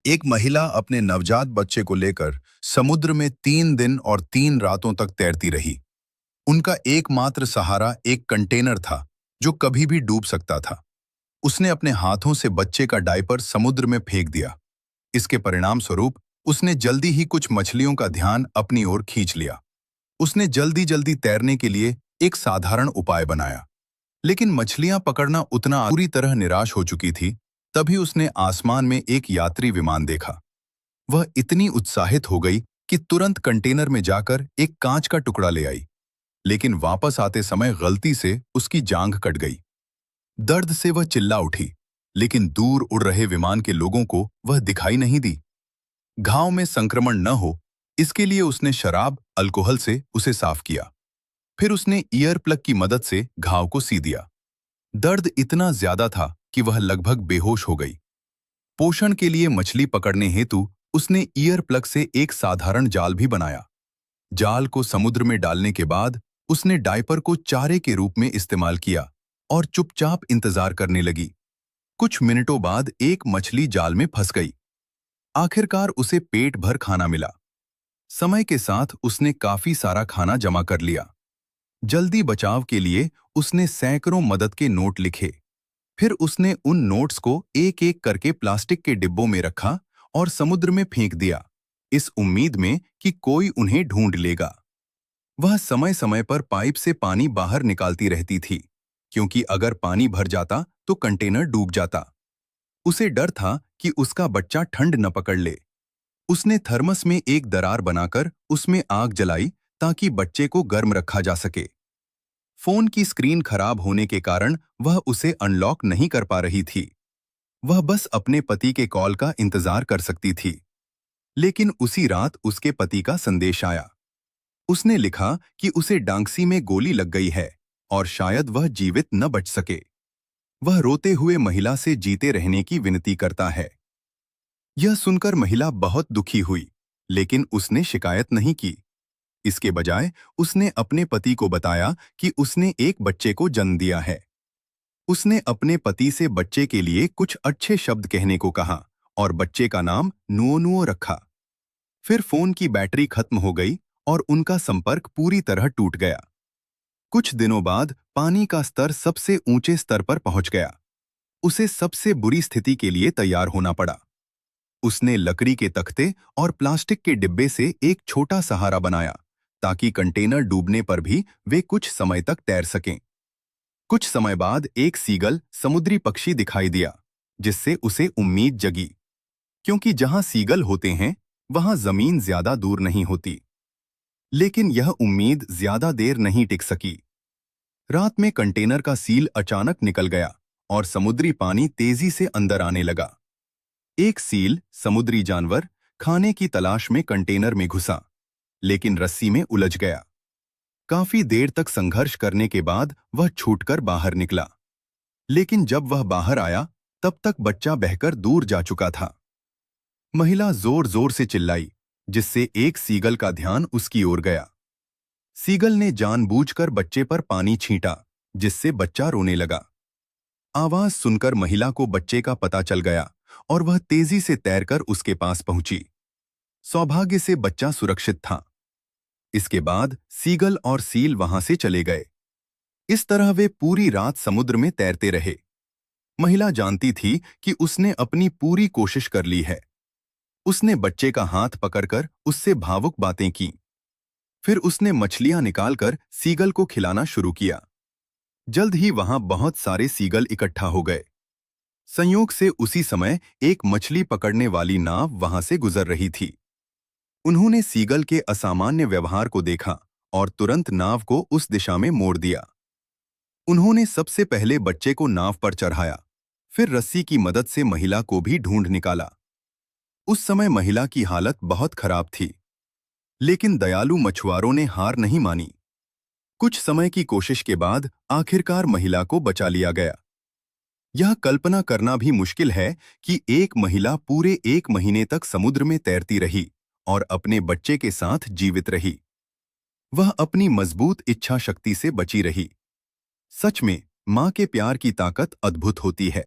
एक महिला अपने नवजात बच्चे को लेकर समुद्र में 3 दिन और 3 रातों तक तैरती रही। उनका एकमात्र सहारा एक कंटेनर था जो कभी भी डूब सकता था। उसने अपने हाथों से बच्चे का डायपर समुद्र में फेंक दिया। इसके परिणाम स्वरूप उसने जल्दी ही कुछ मछलियों का ध्यान अपनी ओर खींच लिया। उसने जल्दी जल्दी तैरने के लिए एक साधारण उपाय बनाया, लेकिन मछलियां पकड़ना उतना पूरी तरह निराश हो चुकी थी। तभी उसने आसमान में एक यात्री विमान देखा। वह इतनी उत्साहित हो गई कि तुरंत कंटेनर में जाकर एक कांच का टुकड़ा ले आई, लेकिन वापस आते समय गलती से उसकी जांघ कट गई। दर्द से वह चिल्ला उठी, लेकिन दूर उड़ रहे विमान के लोगों को वह दिखाई नहीं दी। घाव में संक्रमण न हो, इसके लिए उसने शराब अल्कोहल से उसे साफ किया। फिर उसने ईयर प्लग की मदद से घाव को सी दिया। दर्द इतना ज्यादा था कि वह लगभग बेहोश हो गई। पोषण के लिए मछली पकड़ने हेतु उसने ईयर प्लग से एक साधारण जाल भी बनाया। जाल को समुद्र में डालने के बाद उसने डायपर को चारे के रूप में इस्तेमाल किया और चुपचाप इंतजार करने लगी। कुछ मिनटों बाद एक मछली जाल में फंस गई। आखिरकार उसे पेट भर खाना मिला। समय के साथ उसने काफी सारा खाना जमा कर लिया। जल्दी बचाव के लिए उसने सैकड़ों मदद के नोट लिखे। फिर उसने उन नोट्स को एक एक करके प्लास्टिक के डिब्बों में रखा और समुद्र में फेंक दिया, इस उम्मीद में कि कोई उन्हें ढूंढ लेगा। वह समय समय पर पाइप से पानी बाहर निकालती रहती थी, क्योंकि अगर पानी भर जाता तो कंटेनर डूब जाता। उसे डर था कि उसका बच्चा ठंड न पकड़ ले। उसने थर्मस में एक दरार बनाकर उसमें आग जलाई ताकि बच्चे को गर्म रखा जा सके। फोन की स्क्रीन खराब होने के कारण वह उसे अनलॉक नहीं कर पा रही थी। वह बस अपने पति के कॉल का इंतजार कर सकती थी। लेकिन उसी रात उसके पति का संदेश आया। उसने लिखा कि उसे डांगसी में गोली लग गई है और शायद वह जीवित न बच सके। वह रोते हुए महिला से जीते रहने की विनती करता है। यह सुनकर महिला बहुत दुखी हुई, लेकिन उसने शिकायत नहीं की। इसके बजाय उसने अपने पति को बताया कि उसने एक बच्चे को जन्म दिया है। उसने अपने पति से बच्चे के लिए कुछ अच्छे शब्द कहने को कहा और बच्चे का नाम नुओ नुओ रखा। फिर फोन की बैटरी खत्म हो गई और उनका संपर्क पूरी तरह टूट गया। कुछ दिनों बाद पानी का स्तर सबसे ऊंचे स्तर पर पहुंच गया। उसे सबसे बुरी स्थिति के लिए तैयार होना पड़ा। उसने लकड़ी के तख्ते और प्लास्टिक के डिब्बे से एक छोटा सहारा बनाया, ताकि कंटेनर डूबने पर भी वे कुछ समय तक तैर सकें। कुछ समय बाद एक सीगल समुद्री पक्षी दिखाई दिया, जिससे उसे उम्मीद जगी, क्योंकि जहां सीगल होते हैं वहां जमीन ज्यादा दूर नहीं होती। लेकिन यह उम्मीद ज्यादा देर नहीं टिक सकी। रात में कंटेनर का सील अचानक निकल गया और समुद्री पानी तेजी से अंदर आने लगा। एक सील, समुद्री जानवर, खाने की तलाश में कंटेनर में घुसा, लेकिन रस्सी में उलझ गया। काफी देर तक संघर्ष करने के बाद वह छूटकर बाहर निकला। लेकिन जब वह बाहर आया, तब तक बच्चा बहकर दूर जा चुका था। महिला जोर जोर से चिल्लाई, जिससे एक सीगल का ध्यान उसकी ओर गया। सीगल ने जानबूझकर बच्चे पर पानी छींटा, जिससे बच्चा रोने लगा। आवाज सुनकर महिला को बच्चे का पता चल गया और वह तेजी से तैरकर उसके पास पहुंची। सौभाग्य से बच्चा सुरक्षित था। इसके बाद सीगल और सील वहां से चले गए। इस तरह वे पूरी रात समुद्र में तैरते रहे। महिला जानती थी कि उसने अपनी पूरी कोशिश कर ली है। उसने बच्चे का हाथ पकड़कर उससे भावुक बातें की। फिर उसने मछलियां निकालकर सीगल को खिलाना शुरू किया। जल्द ही वहां बहुत सारे सीगल इकट्ठा हो गए। संयोग से उसी समय एक मछली पकड़ने वाली नाव वहां से गुजर रही थी। उन्होंने सीगल के असामान्य व्यवहार को देखा और तुरंत नाव को उस दिशा में मोड़ दिया। उन्होंने सबसे पहले बच्चे को नाव पर चढ़ाया, फिर रस्सी की मदद से महिला को भी ढूंढ निकाला। उस समय महिला की हालत बहुत खराब थी, लेकिन दयालु मछुआरों ने हार नहीं मानी। कुछ समय की कोशिश के बाद आखिरकार महिला को बचा लिया गया। यह कल्पना करना भी मुश्किल है कि एक महिला पूरे 1 महीने तक समुद्र में तैरती रही और अपने बच्चे के साथ जीवित रही। वह अपनी मजबूत इच्छा शक्ति से बची रही। सच में, मां के प्यार की ताकत अद्भुत होती है।